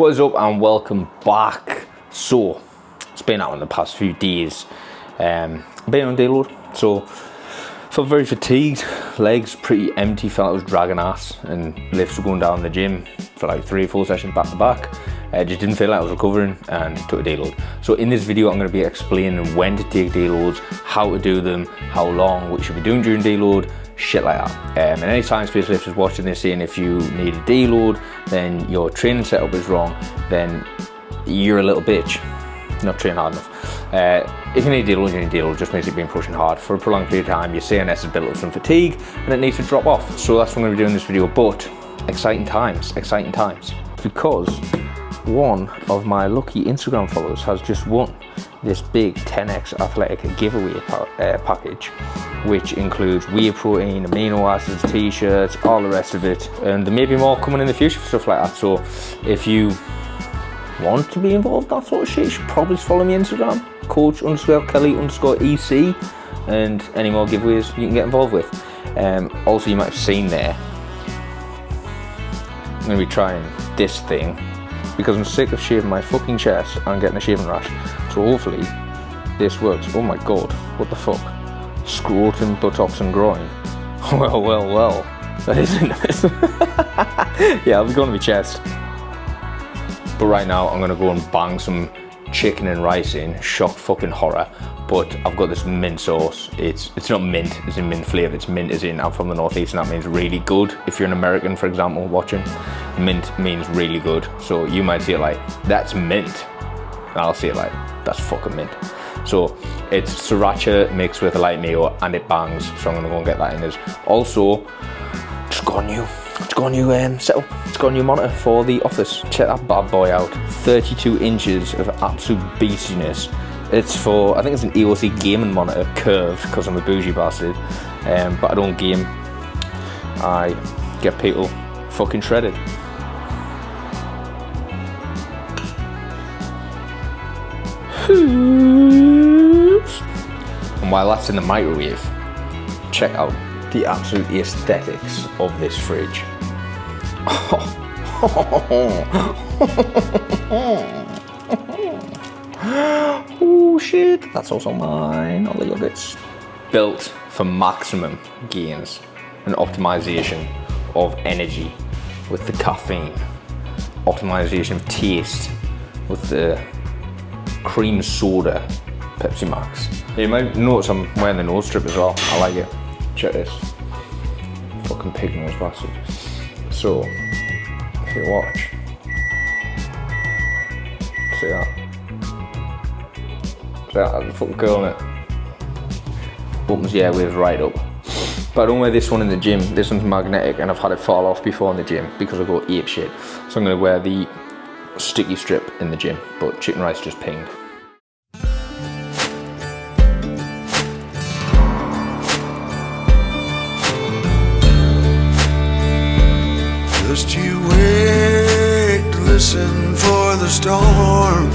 What is up and welcome back. So, it's been out in the past few days. Been on Deload, so felt very fatigued, legs pretty empty, felt I was dragging ass, and lifts were going down the gym for like 3 or 4 sessions back to back. Just didn't feel like I was recovering and took a deload. So in this video I'm going to be explaining when to take deloads, how to do them, how long, what you should be doing during deload, shit like that. And any science-based lifters watching this saying if you need a deload, then your training setup is wrong, then you're a little bitch. Not training hard enough. If you need deload, you need deload. Just means you've been pushing hard for a prolonged period of time. Your CNS has built up some fatigue and it needs to drop off. So that's what I'm going to be doing in this video. But exciting times, because one of my lucky Instagram followers has just won this big 10x athletic giveaway package, which includes whey protein, amino acids, t-shirts, all the rest of it, and there may be more coming in the future for stuff like that. So if you want to be involved in that sort of shit, you should probably just follow me on Instagram, coach_Kelly_EC, and any more giveaways you can get involved with. Also, you might have seen there, I'm going to be trying this thing because I'm sick of shaving my fucking chest and getting a shaving rash. So hopefully this works. Oh my god, what the fuck? Scrotum, buttocks and groin. Well, that isn't it. Yeah, I'll be going to my chest. But right now I'm gonna go and bang some chicken and rice in, shock fucking horror. But I've got this mint sauce. It's not mint as in mint flavour, it's mint as in I'm from the northeast, and that means really good. If you're an American, for example, watching, mint means really good. So you might see it like, that's mint. And I'll see it like, that's fucking mint. So it's sriracha mixed with a light mayo and it bangs. So I'm gonna go and get that in. Also, just got a new setup. It's got a new monitor for the office. Check that bad boy out. 32 inches of absolute beastiness. It's for, I think it's an EOC gaming monitor, curved, because I'm a bougie bastard. But I don't game. I get people fucking shredded. And while that's in the microwave, check out the absolute aesthetics of this fridge. Oh shit, that's also mine, all the yogurts. Built for maximum gains and optimization of energy with the caffeine, optimization of taste with the cream soda Pepsi Max. You might notice I'm wearing the nose strip as well. I like it. Check this. Fucking pig nose bastard. So, if you watch, see that? See that? That's a fucking curl in it. Opens the airwaves right up. But I don't wear this one in the gym. This one's magnetic and I've had it fall off before in the gym because I go ape shit. So I'm going to wear the sticky strip in the gym, but chicken rice just pinged. Just you wait to listen for the storm.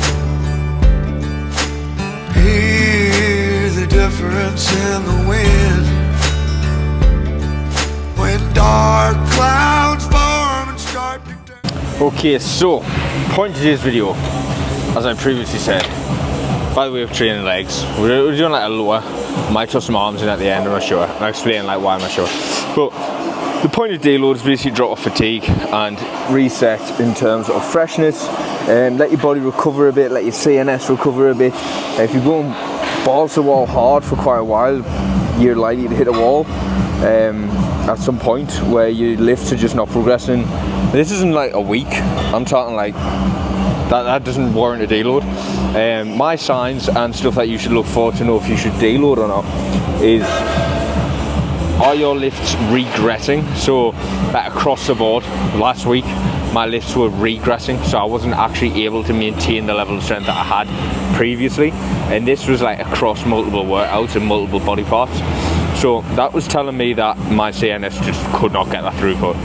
Hear the difference in the wind. When dark clouds form and start to turn. Okay, so point to today's video, as I previously said, by the way of training legs, we're doing like a lower. Might toss some arms in at the end, I'm not sure. I'll explain like why I'm not sure. But the point of deload is basically drop off fatigue and reset in terms of freshness, and let your body recover a bit, let your CNS recover a bit. If you're going balls to the wall hard for quite a while, you're likely to hit a wall at some point where your lifts are just not progressing. This isn't like a week, I'm talking like that doesn't warrant a deload. My signs and stuff that you should look for to know if you should deload or not is, are your lifts regressing? So like across the board, last week my lifts were regressing, so I wasn't actually able to maintain the level of strength that I had previously, and this was like across multiple workouts and multiple body parts. So that was telling me that my CNS just could not get that throughput.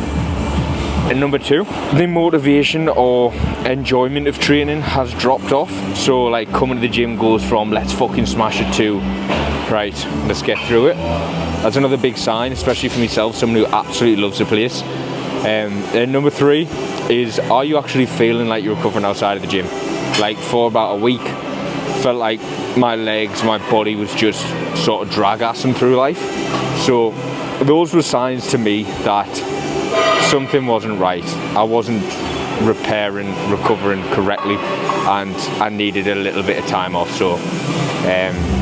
And number 2, the motivation or enjoyment of training has dropped off. So like coming to the gym goes from let's fucking smash it to right, let's get through it. That's another big sign, especially for myself, someone who absolutely loves the place. And number 3 is, are you actually feeling like you're recovering outside of the gym? Like for about a week, felt like my legs, my body was just sort of drag-assing through life. So those were signs to me that something wasn't right. I wasn't recovering correctly, and I needed a little bit of time off. So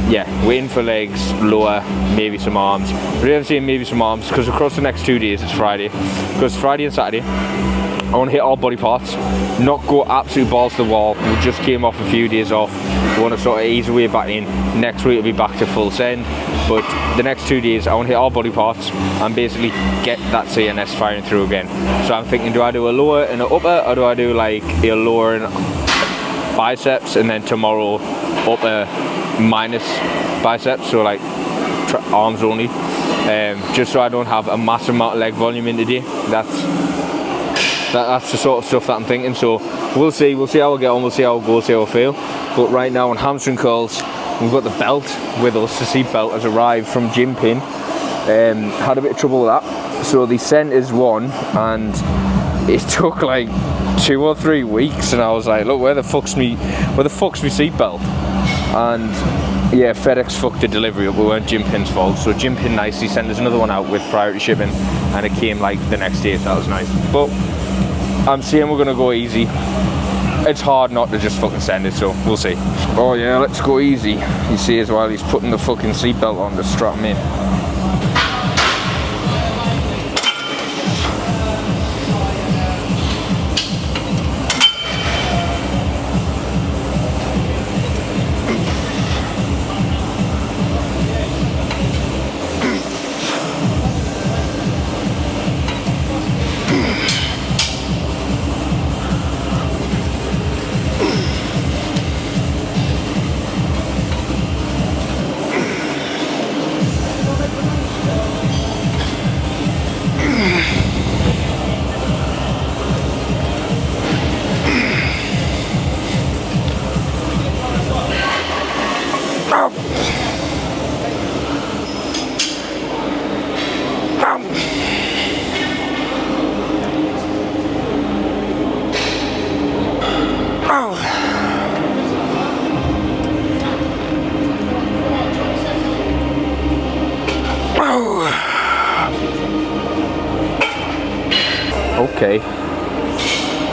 yeah, waiting for legs, lower, maybe some arms. Really, I'm saying maybe some arms because across the next 2 days, it's Friday. Because Friday and Saturday, I want to hit all body parts, not go absolute balls to the wall. We just came off a few days off. We want to sort of ease our way back in. Next week, it'll be back to full send. But the next 2 days, I want to hit all body parts and basically get that CNS firing through again. So I'm thinking, do I do a lower and an upper, or do I do like a lower and biceps, and then tomorrow upper minus biceps, so like arms only, just so I don't have a massive amount of leg volume in today. That's the sort of stuff that I'm thinking. So we'll see how we get on, we'll see how it goes, see how I feel. But right now on hamstring curls, we've got the belt with us. The seat belt has arrived from Gym Pin. Had a bit of trouble with that. So the sent is one, and it took like 2 or 3 weeks, and I was like, look, where the fuck's me seat belt? And yeah, FedEx fucked the delivery up. We weren't Gym Pin's fault. So Gym Pin nicely sent us another one out with priority shipping, and it came like the next day, so that was nice. But I'm saying we're gonna go easy. It's hard not to just fucking send it, so we'll see. Oh yeah, let's go easy. You see, as while he's putting the fucking seatbelt on to strap him in.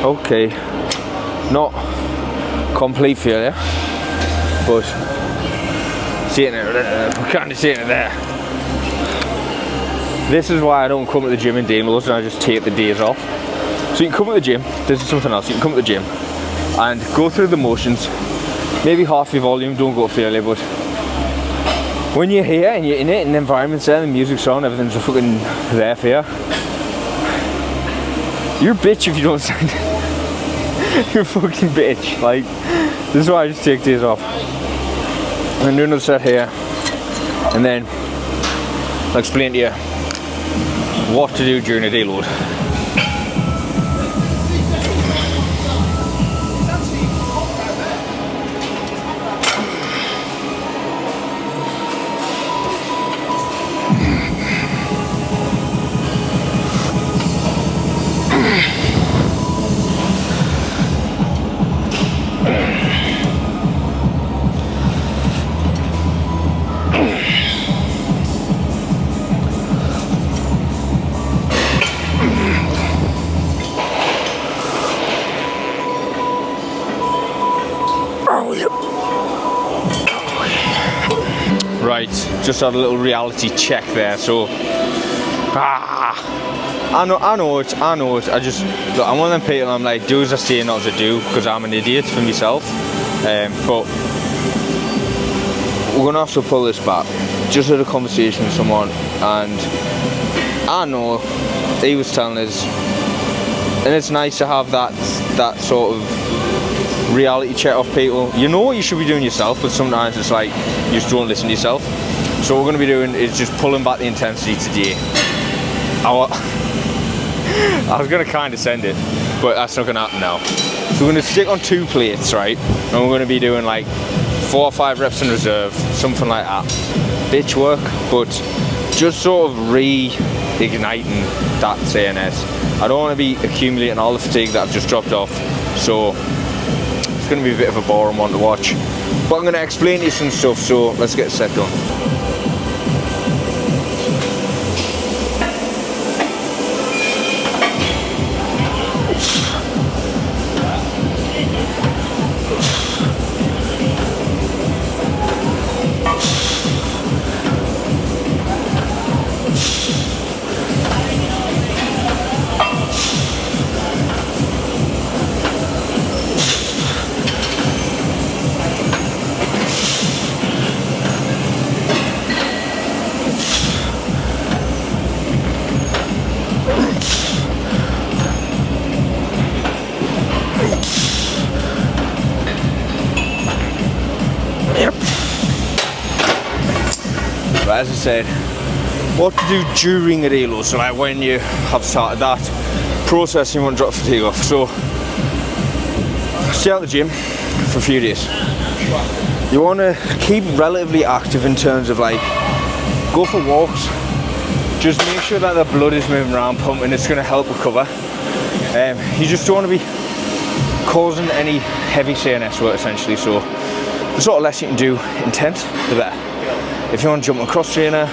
Okay, not complete failure, but seeing it, we're kind of seeing it there. This is why I don't come to the gym in Deloads and I just take the days off. So you can come to the gym, this is something else, you can come to the gym and go through the motions, maybe half your volume, don't go failure, but when you're here and you're in it and the environment's there, the music's on, everything's fucking there for you. You're a bitch if you don't send it. You're a fucking bitch. Like, this is why I just take days off. I'm gonna do another set here, and then I'll explain to you what to do during a deload. Right, just had a little reality check there. So, I know it. I just, look, I'm one of them people. I'm like, do as I say, not as I do, because I'm an idiot for myself. But we're gonna have to pull this back. Just had a conversation with someone, and I know he was telling us, and it's nice to have that sort of reality check off people. You know what you should be doing yourself, but sometimes it's like you just don't listen to yourself. So what we're going to be doing is just pulling back the intensity today. I was going to kind of send it, but that's not going to happen now. So we're going to stick on 2 plates, right? And we're going to be doing like 4 or 5 reps in reserve, something like that. Bitch work, but just sort of reigniting that CNS. I don't want to be accumulating all the fatigue that I've just dropped off, so it's going to be a bit of a boring one to watch. But I'm going to explain to you some stuff, so let's get set done. As I said, what to do during a deload, so like when you have started that process and you want to drop fatigue off. So stay out of the gym for a few days. You want to keep relatively active in terms of like, go for walks, just make sure that the blood is moving around, pumping. It's going to help recover. You just don't want to be causing any heavy CNS work essentially, so the sort of less you can do intense, the better. If you want to jump on a cross trainer,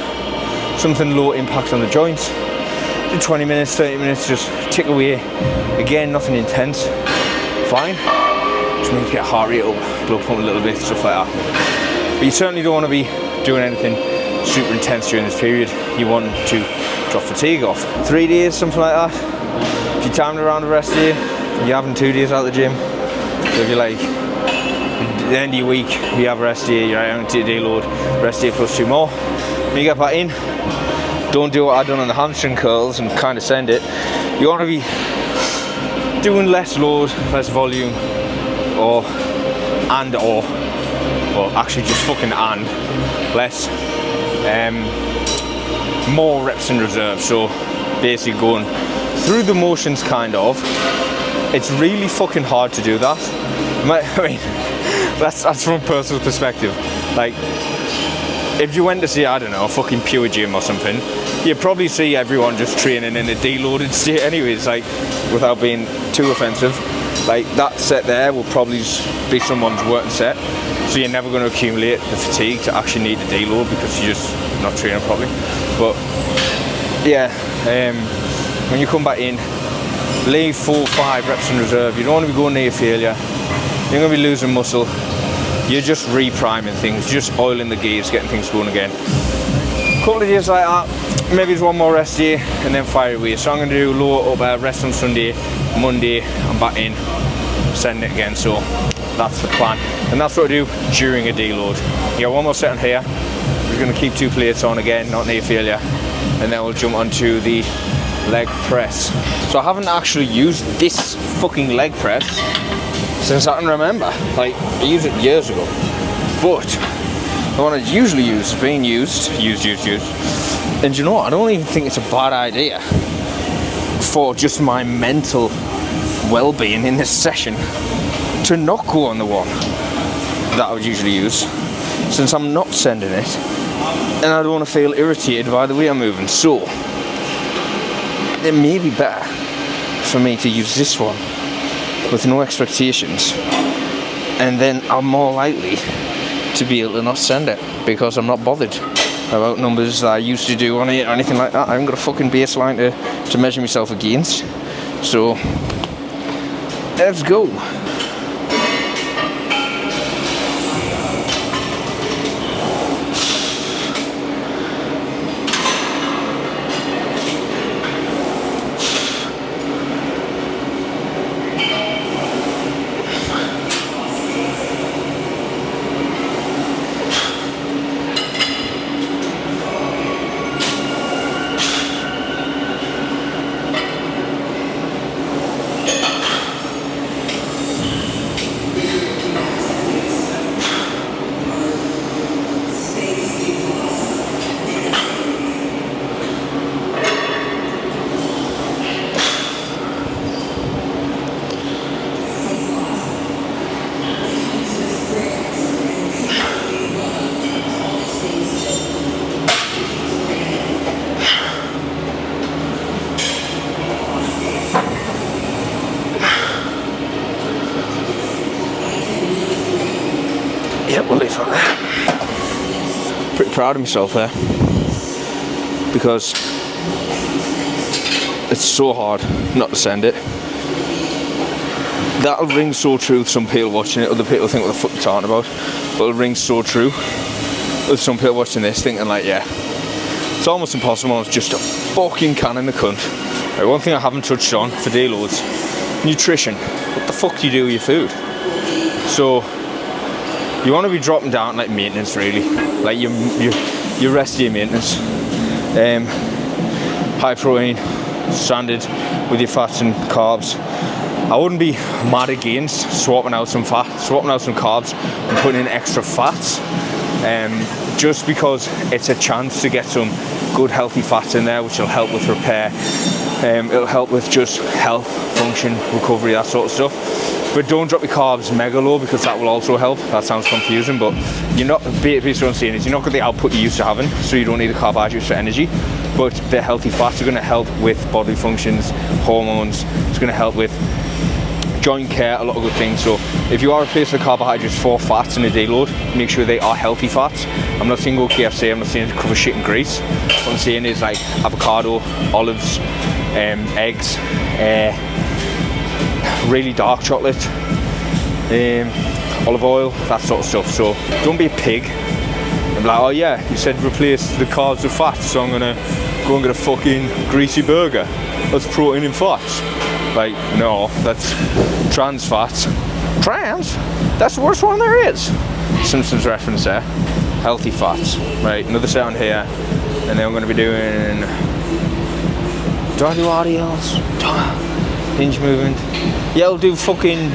something low impact on the joints, do 20 minutes, 30 minutes, just tick away. Again, nothing intense, fine. Just need to get heart rate up, blood pump a little bit, stuff like that. But you certainly don't want to be doing anything super intense during this period. You want to drop fatigue off. 3 days, something like that. If you timed around the rest day, you're having 2 days out of the gym. So if you're like, at the end of your week, you have rest day, you're out to deload, rest day plus 2 more. When you get back in, don't do what I've done on the hamstring curls and kind of send it. You want to be doing less load, less volume, or actually just fucking and less, more reps in reserve. So basically going through the motions kind of. It's really fucking hard to do that. I mean, that's from a personal perspective. Like, if you went to see, I don't know, a fucking Pure Gym or something, you'd probably see everyone just training in a deloaded state anyways, like, without being too offensive. Like, that set there will probably be someone's working set, so you're never going to accumulate the fatigue to actually need to deload because you're just not training properly. But, yeah, when you come back in, leave 4-5 reps in reserve. You don't want to be going near failure. You're going to be losing muscle. You're just repriming things, just oiling the gears, getting things going again. A couple of days like that, maybe there's one more rest day and then fire away. So I'm going to do lower upper, rest on Sunday, Monday, I'm back in, send it again. So that's the plan. And that's what I do during a deload. You got one more set on here. We're going to keep 2 plates on again, not near failure. And then we'll jump onto the leg press. So I haven't actually used this fucking leg press since I can remember. Like, I used it years ago. But the one I usually use is being used. And you know what? I don't even think it's a bad idea for just my mental well-being in this session to not go on the one that I would usually use, since I'm not sending it and I don't want to feel irritated by the way I'm moving. So it may be better for me to use this one with no expectations, and then I'm more likely to be able to not send it because I'm not bothered about numbers that I used to do on it or anything like that. I haven't got a fucking baseline to measure myself against. So let's go. proud of myself there, because it's so hard not to send it. That'll ring so true with some people watching it. Other people think what the fuck you're talking about, but it'll ring so true with some people watching this thinking like, yeah, it's almost impossible. It's just a fucking can in the cunt. Right, one thing I haven't touched on for deloads: nutrition. What the fuck do you do with your food? So you want to be dropping down like maintenance, really, like your rest of your maintenance. High protein, standard with your fats and carbs. I wouldn't be mad against swapping out some fat, swapping out some carbs and putting in extra fats, just because it's a chance to get some good healthy fats in there, which will help with repair. It'll help with just health, function, recovery, that sort of stuff. But don't drop your carbs mega low, because that will also help. That sounds confusing, but you're not, basically what I'm saying is, you're not got the output you're used to having, so you don't need the carbohydrates for energy. But the healthy fats are going to help with bodily functions, hormones. It's going to help with joint care, a lot of good things. So if you are replacing the carbohydrates for fats in a deload, make sure they are healthy fats. I'm not saying go KFC, I'm not saying to cover shit in grease. What I'm saying is like avocado, olives, eggs, really dark chocolate, olive oil, that sort of stuff. So don't be a pig. I'm like, oh yeah, you said replace the carbs with fats, so I'm gonna go and get a fucking greasy burger. That's protein and fats. Like, no, that's trans fats. Trans? That's the worst one there is. Simpsons reference there. Healthy fats. Right, another set on here, and then I'm gonna be doing, do I do RDLs? Hinge movement. Yeah, I'll do fucking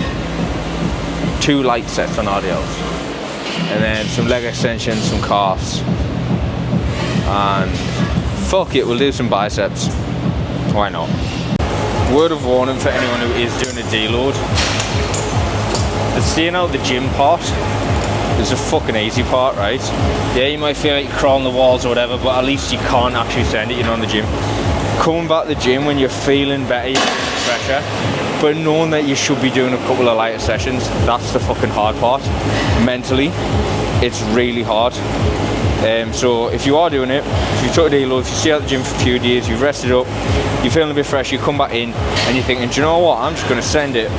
2 light sets on RDLs. And then some leg extensions, some calves. And fuck it, we'll do some biceps. Why not? Word of warning for anyone who is doing a deload: the staying out the gym part is the fucking easy part, right? Yeah, you might feel like you're crawling the walls or whatever, but at least you can't actually send it, you're not in the gym. Coming back to the gym when you're feeling better, you're feeling pressure, but knowing that you should be doing a couple of lighter sessions, that's the fucking hard part. Mentally, it's really hard. So if you are doing it, if you took a deload, if you stay at the gym for a few days, you've rested up, you're feeling a bit fresh, you come back in and you're thinking, do you know what, I'm just going to send it.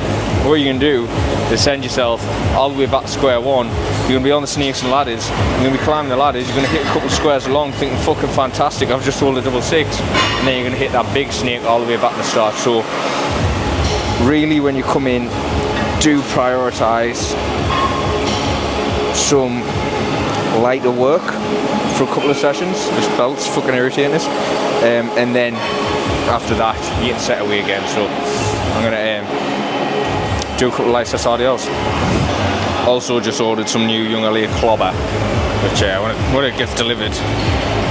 What you're going to do is send yourself all the way back to square one. You're going to be on the snakes and ladders, you're going to be climbing the ladders, you're going to hit a couple of squares along thinking, fucking fantastic, I've just rolled a double 6, and then you're going to hit that big snake all the way back to the start. So really, when you come in, do prioritise some lighter work for a couple of sessions. This belt's fucking irritating us, and then after that you can set away again. So I'm gonna do a couple of light sets RDLs. Also just ordered some new Young Elliot clobber, which when it gets delivered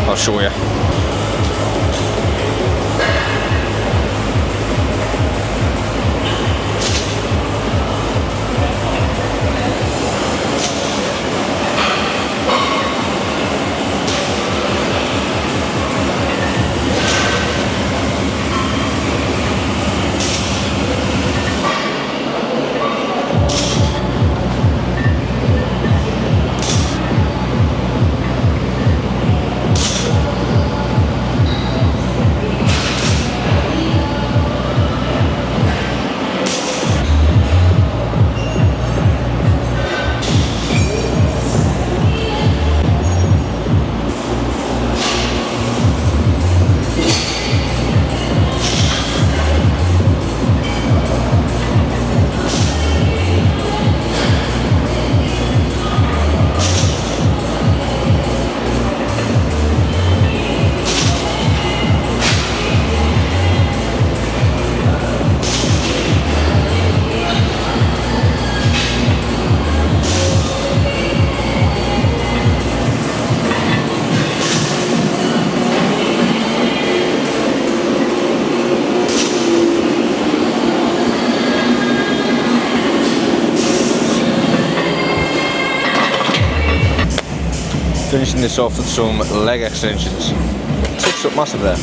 I'll show you. Finishing this off with some leg extensions. Tips up massive there.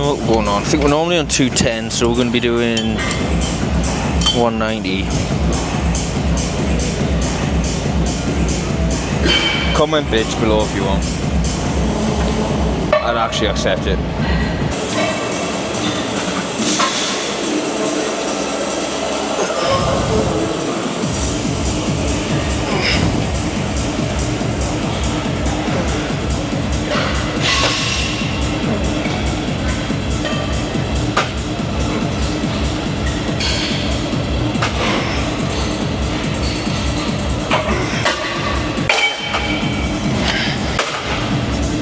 What we're going on? I think we're normally on 210, so we're going to be doing 190. Comment bitch below if you want. I'd actually accept it.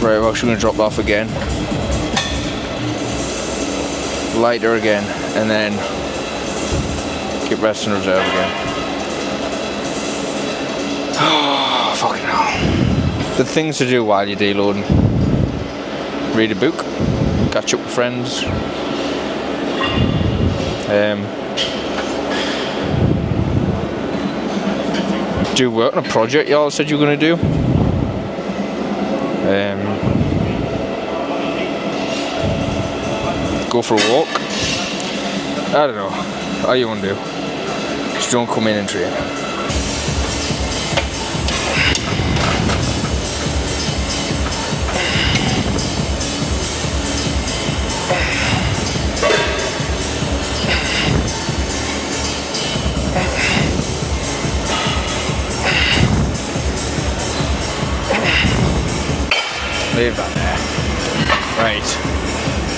Right, we're actually going to drop off again. Lighter again, and then keep rest in reserve again. Oh, fucking hell. The things to do while you're deloading. Read a book, catch up with friends. Do work on a project y'all said you were going to do. Go for a walk. I don't know. How you want to do? Just don't come in and train. Leave that there. Right.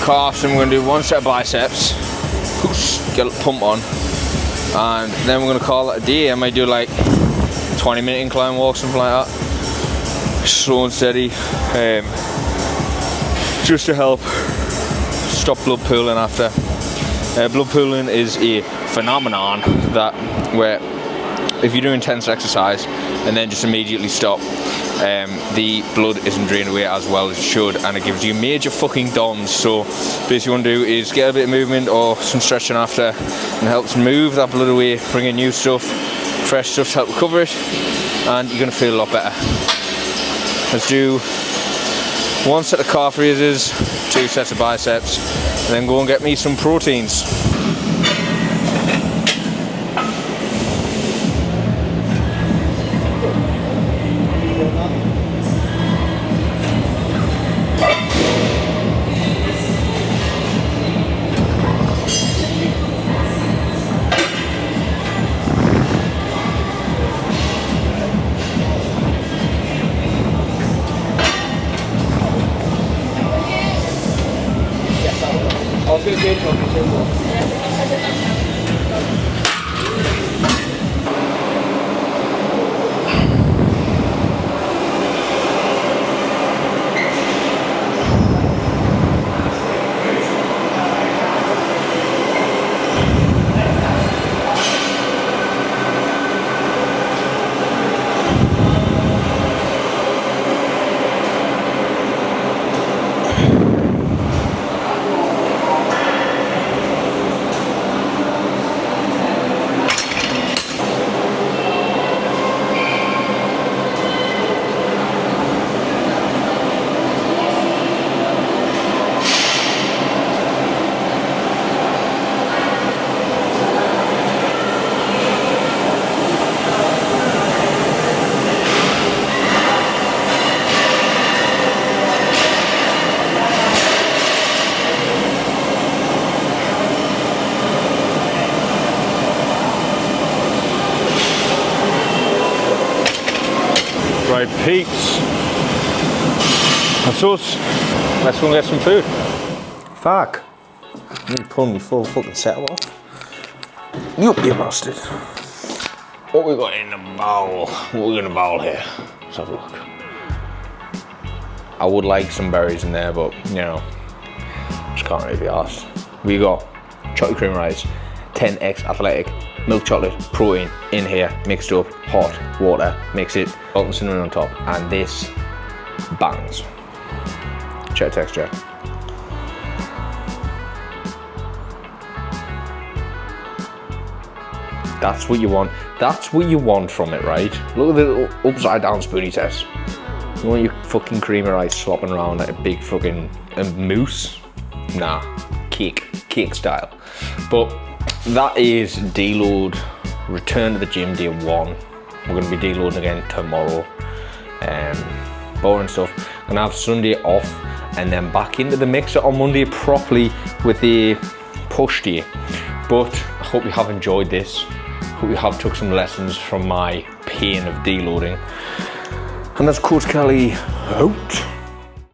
Calves, and we're going to do one set of biceps. Get a pump on. And then we're going to call it a day. I might do like 20-minute incline walk, something like that. Slow and steady. Just to help stop blood pooling after. Blood pooling is a phenomenon that where if you do intense exercise and then just immediately stop, the blood isn't drained away as well as it should, and it gives you major fucking DOMs. So basically what you want to do is get a bit of movement or some stretching after, and it helps move that blood away, bring in new stuff, fresh stuff to help recover it, and you're going to feel a lot better. Let's do one set of calf raises, 2 sets of biceps, and then go and get me some proteins. Right, peeps. That's us. Let's go and get some food. Fuck. You need to pull me full fucking settle off. You bastard. What we got in the bowl? What we got in the bowl here? Let's have a look. I would like some berries in there, but you know, just can't really be arsed. We got chocolate cream rice, 10x athletic, milk chocolate, protein in here, mixed up, hot water, mix it, salt and cinnamon on top, and this bangs. Check texture. That's what you want. That's what you want from it, right? Look at the little upside down spoony test. You want your fucking cream of rice slopping around like a big fucking mousse? Nah, cake style. But that is deload, return to the gym day 1. We're gonna be deloading again tomorrow. boring stuff. Gonna have Sunday off and then back into the mixer on Monday properly with the push day. But I hope you have enjoyed this. Hope you have took some lessons from my pain of deloading. And that's Coach Kelly out.